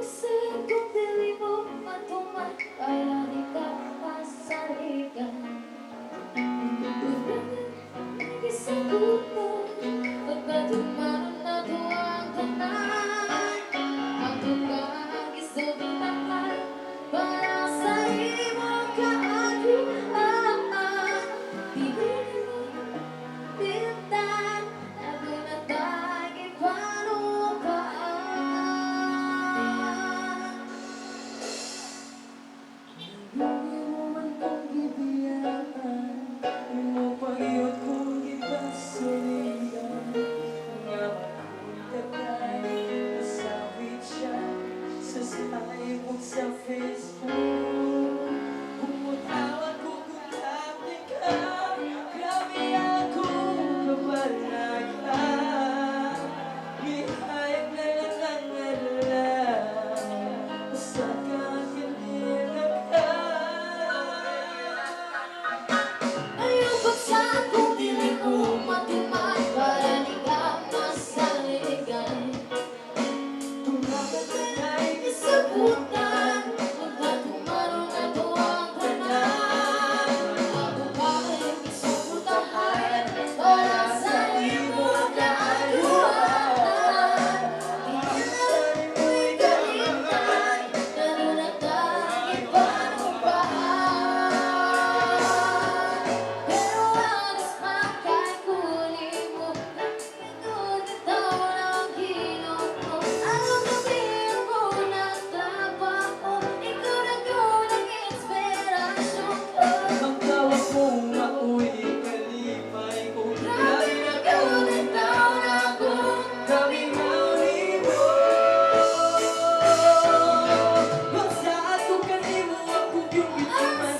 buksan kung dili mo matuman para di ka masaligan. Nagisagutan pagkatumanon na tuwang tanan. Ako ka gisugtahan para sa imong kaaguan. Pinili mo pintan ako na tayo ipanupaan. Lagi mo man kong gibiyakan, di mo pag-iot kong ipasuriyan. Nga magkutagay, masawit siya sa skybook sa Facebook. Pumutawag ko kung happy ka, grabe ako kabalaghan. Ihayag na lang ang alam, basta kakilinag ka. Ayaw buksan kung dili mo matuman para di ka masaligan. Tumagat na na'y isabutan pagkatumanon na tuwang tanan. Ako ka ay isugutahan para sa imong kaaguan. Tingnan mo'y kalimtan na lunatang ipanupaan. Pero alas man kay kunin mo, nagpagod na taon ang hinog mo. Alam gabi ako nagtrabaho, ikaw na ko ng inspirasyon ko. Ang tawag mong mauwi, kalipay ko. Grabe na taon ako, kaming mauli mo. Magsaad ko kanimo ako yung bituman.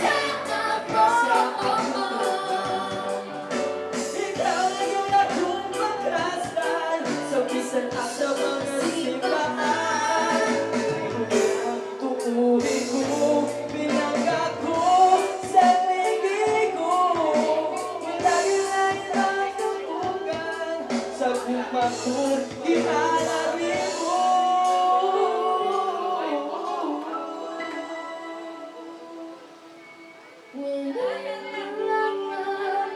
Ikaw na yung akong pagkasal sa bisan at sa mga simbahan. Ang tuuhin ko, binangga ko sa ligay ko. Malagi-lagi lang tutugan sa kumakon, ihalari mo. Wala nang kailangan,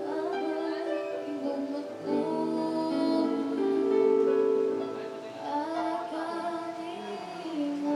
babalik bumagod. Akanin mo.